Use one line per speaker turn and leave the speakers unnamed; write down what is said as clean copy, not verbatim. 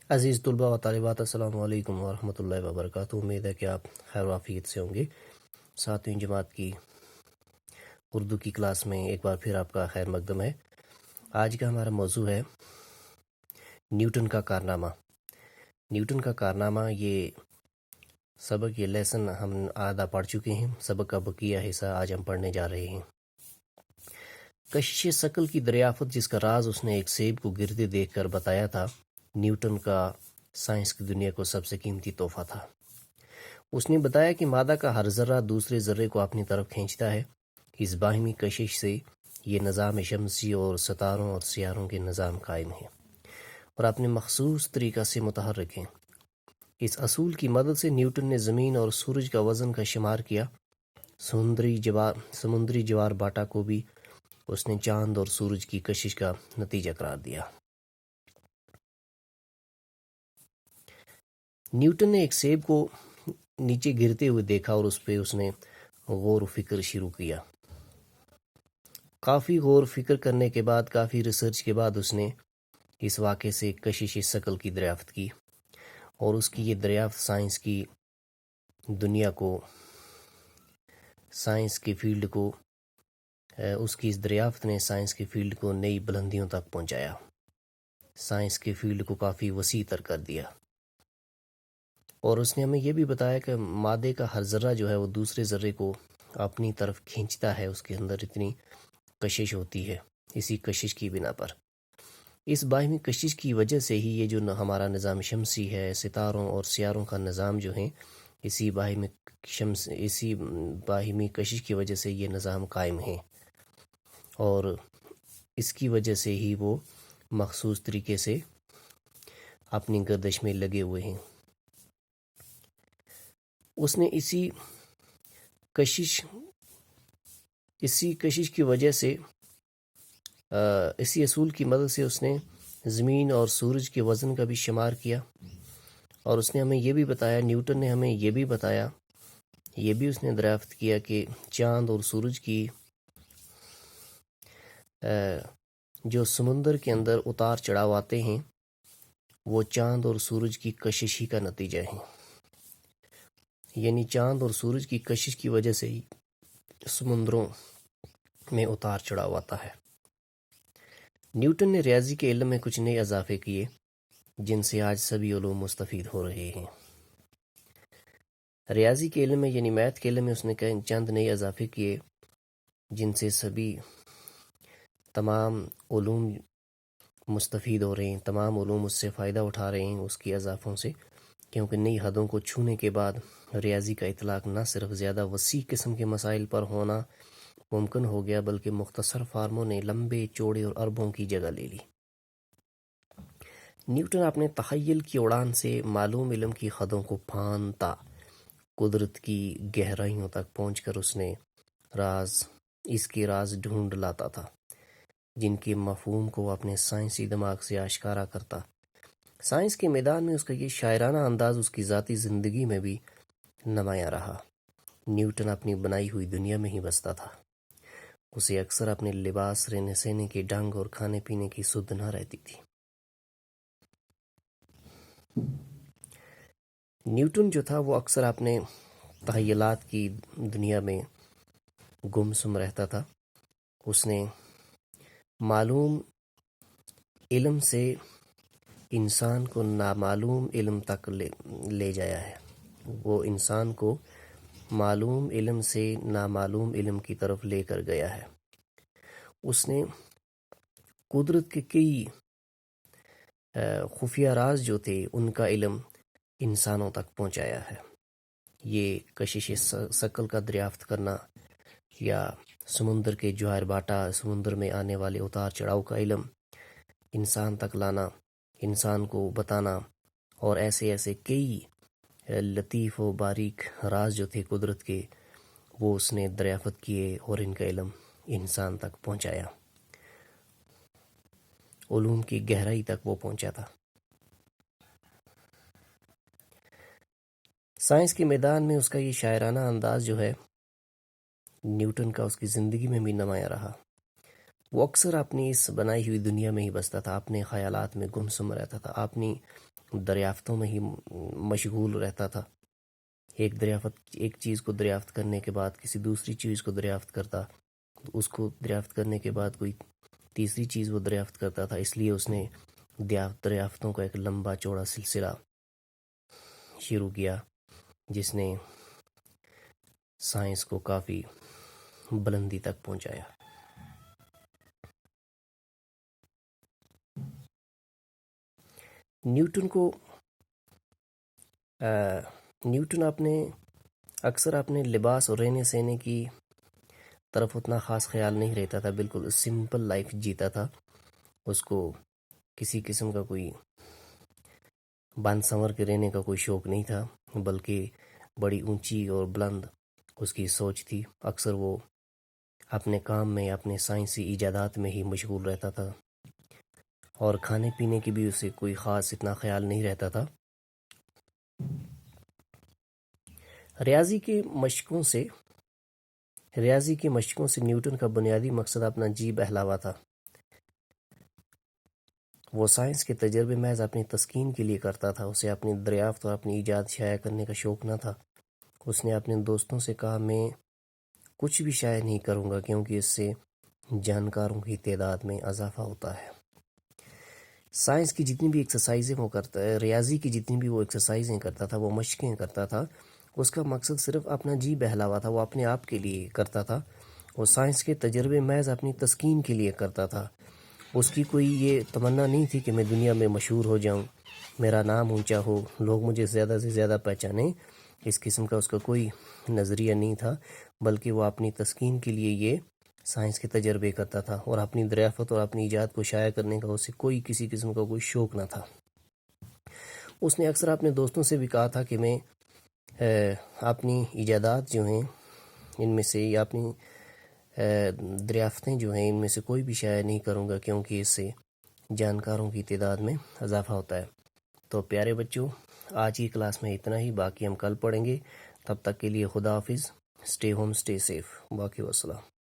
عزیز طلباء و طالبات، السلام علیکم ورحمۃ اللہ وبرکاتہ۔ امید ہے کہ آپ خیر و عافیت سے ہوں گے۔ 7ویں جماعت کی اردو کی کلاس میں ایک بار پھر آپ کا خیر مقدم ہے۔ آج کا ہمارا موضوع ہے نیوٹن کا کارنامہ۔ نیوٹن کا کارنامہ یہ سبق، یہ لیسن ہم آدھا پڑھ چکے ہیں۔ سبق کا بقیہ حصہ آج ہم پڑھنے جا رہے ہیں۔ کشش ثقل کی دریافت، جس کا راز اس نے ایک سیب کو گرتے دیکھ کر بتایا تھا، نیوٹن کا سائنس کی دنیا کو سب سے قیمتی تحفہ تھا۔ اس نے بتایا کہ مادہ کا ہر ذرہ دوسرے ذرے کو اپنی طرف کھینچتا ہے۔ اس باہمی کشش سے یہ نظام شمسی اور ستاروں اور سیاروں کے نظام قائم ہے اور اپنے مخصوص طریقہ سے متحرک ہیں۔ اس اصول کی مدد سے نیوٹن نے زمین اور سورج کا وزن کا شمار کیا۔ سمندری جوار باٹا کو بھی اس نے چاند اور سورج کی کشش کا نتیجہ قرار دیا۔ نیوٹن نے ایک سیب کو نیچے گرتے ہوئے دیکھا اور اس پہ اس نے غور و فکر شروع کیا۔ کافی غور و فکر کرنے کے بعد، کافی ریسرچ کے بعد اس نے اس واقعے سے کشش ثقل کی دریافت کی، اور اس کی یہ دریافت سائنس کی دنیا کو، سائنس کی فیلڈ کو، اس کی اس دریافت نے سائنس کی فیلڈ کو نئی بلندیوں تک پہنچایا، سائنس کی فیلڈ کو کافی وسیع تر کر دیا۔ اور اس نے ہمیں یہ بھی بتایا کہ مادے کا ہر ذرہ جو ہے وہ دوسرے ذرے کو اپنی طرف کھینچتا ہے، اس کے اندر اتنی کشش ہوتی ہے۔ اسی کشش کی بنا پر، اس باہمی کشش کی وجہ سے ہی یہ جو ہمارا نظام شمسی ہے، ستاروں اور سیاروں کا نظام جو ہے، اسی باہمی کشش کی وجہ سے یہ نظام قائم ہے، اور اس کی وجہ سے ہی وہ مخصوص طریقے سے اپنی گردش میں لگے ہوئے ہیں۔ اس نے اسی کشش کی وجہ سے، اسی اصول کی مدد سے اس نے زمین اور سورج کے وزن کا بھی شمار کیا، اور اس نے ہمیں یہ بھی بتایا، نیوٹن نے ہمیں یہ بھی بتایا، یہ بھی اس نے دریافت کیا کہ چاند اور سورج کی جو سمندر کے اندر اتار چڑھاؤ آتے ہیں، وہ چاند اور سورج کی کشش ہی کا نتیجہ ہیں۔ یعنی چاند اور سورج کی کشش کی وجہ سے ہی سمندروں میں اتار چڑھاؤ آتا ہے۔ نیوٹن نے ریاضی کے علم میں کچھ نئے اضافے کیے، جن سے آج سبھی علوم مستفید ہو رہے ہیں۔ ریاضی کے علم میں، یعنی میتھ کے علم میں، اس نے چند نئے اضافے کیے، جن سے سبھی تمام علوم مستفید ہو رہے ہیں، تمام علوم اس سے فائدہ اٹھا رہے ہیں، اس کی اضافوں سے، کیونکہ نئی حدوں کو چھونے کے بعد ریاضی کا اطلاق نہ صرف زیادہ وسیع قسم کے مسائل پر ہونا ممکن ہو گیا، بلکہ مختصر فارموں نے لمبے چوڑے اور اربوں کی جگہ لے لی۔ نیوٹن اپنے تخیل کی اڑان سے معلوم علم کی حدوں کو پھاندتا، قدرت کی گہرائیوں تک پہنچ کر اس کے راز ڈھونڈ لاتا تھا، جن کے مفہوم کو اپنے سائنسی دماغ سے آشکارا کرتا۔ سائنس کے میدان میں اس کا یہ شاعرانہ انداز اس کی ذاتی زندگی میں بھی نمایاں رہا۔ نیوٹن اپنی بنائی ہوئی دنیا میں ہی بستا تھا۔ اسے اکثر اپنے لباس، رہنے سہنے کے ڈھنگ اور کھانے پینے کی سدھ نہ رہتی تھی۔ نیوٹن جو تھا وہ اکثر اپنے تخیلات کی دنیا میں گمسم رہتا تھا۔ اس نے معلوم علم سے انسان کو نامعلوم علم تک لے جایا ہے۔ وہ انسان کو معلوم علم سے نامعلوم علم کی طرف لے کر گیا ہے۔ اس نے قدرت کے کئی خفیہ راز جو تھے، ان کا علم انسانوں تک پہنچایا ہے۔ یہ کشش ثقل کا دریافت کرنا، یا سمندر کے جوہر باٹا، سمندر میں آنے والے اتار چڑھاؤ کا علم انسان تک لانا، انسان کو بتانا، اور ایسے کئی لطیف و باریک راز جو تھے قدرت کے، وہ اس نے دریافت کیے اور ان کا علم انسان تک پہنچایا، علوم کی گہرائی تک وہ پہنچا تھا۔ سائنس کے میدان میں اس کا یہ شاعرانہ انداز جو ہے نیوٹن کا، اس کی زندگی میں بھی نمایاں رہا۔ وہ اکثر اپنی اس بنائی ہوئی دنیا میں ہی بستا تھا، اپنے خیالات میں گمسم رہتا تھا، اپنی دریافتوں میں ہی مشغول رہتا تھا. ایک چیز کو دریافت کرنے کے بعد کسی دوسری چیز کو دریافت کرتا، اس کو دریافت کرنے کے بعد کوئی تیسری چیز وہ دریافت کرتا تھا. اس لیے اس نے دریافتوں کا ایک لمبا چوڑا سلسلہ شروع کیا جس نے سائنس کو کافی بلندی تک پہنچایا. نیوٹن اپنے لباس اور رہنے سہنے کی طرف اتنا خاص خیال نہیں رہتا تھا. بالکل سمپل لائف جیتا تھا. اس کو کسی قسم کا کوئی بند سنور کے رہنے کا کوئی شوق نہیں تھا، بلکہ بڑی اونچی اور بلند اس کی سوچ تھی. اکثر وہ اپنے کام میں، اپنے سائنسی ایجادات میں ہی مشغول رہتا تھا، اور کھانے پینے کی بھی اسے کوئی خاص اتنا خیال نہیں رہتا تھا. ریاضی کی مشقوں سے نیوٹن کا بنیادی مقصد اپنا جی بہلاوا تھا. وہ سائنس کے تجربے محض اپنی تسکین کے لیے کرتا تھا. اسے اپنی دریافت اور اپنی ایجاد شائع کرنے کا شوق نہ تھا. اس نے اپنے دوستوں سے کہا، میں کچھ بھی شائع نہیں کروں گا کیونکہ اس سے جانکاروں کی تعداد میں اضافہ ہوتا ہے. سائنس کی جتنی بھی ایکسرسائزیں وہ کرتا ہے، ریاضی کی جتنی بھی وہ ایکسرسائزیں کرتا تھا، وہ مشقیں کرتا تھا، اس کا مقصد صرف اپنا جی بہلاوا تھا. وہ اپنے آپ کے لیے کرتا تھا. وہ سائنس کے تجربے محض اپنی تسکین کے لیے کرتا تھا. اس کی کوئی یہ تمنا نہیں تھی کہ میں دنیا میں مشہور ہو جاؤں، میرا نام اونچا ہو، لوگ مجھے زیادہ سے زیادہ پہچانیں. اس قسم کا اس کا کوئی نظریہ نہیں تھا، بلکہ وہ اپنی تسکین کے لیے یہ سائنس کے تجربے کرتا تھا، اور اپنی دریافت اور اپنی ایجاد کو شائع کرنے کا اسے کسی قسم کا کوئی شوق نہ تھا. اس نے اکثر اپنے دوستوں سے بھی کہا تھا کہ میں اپنی ایجادات جو ہیں ان میں سے، یا اپنی دریافتیں جو ہیں ان میں سے کوئی بھی شائع نہیں کروں گا کیونکہ اس سے جانکاروں کی تعداد میں اضافہ ہوتا ہے. تو پیارے بچوں، آج کی کلاس میں اتنا ہی. باقی ہم کل پڑھیں گے. تب تک کے لیے خدا حافظ. Stay home, stay safe. باقی والسلام.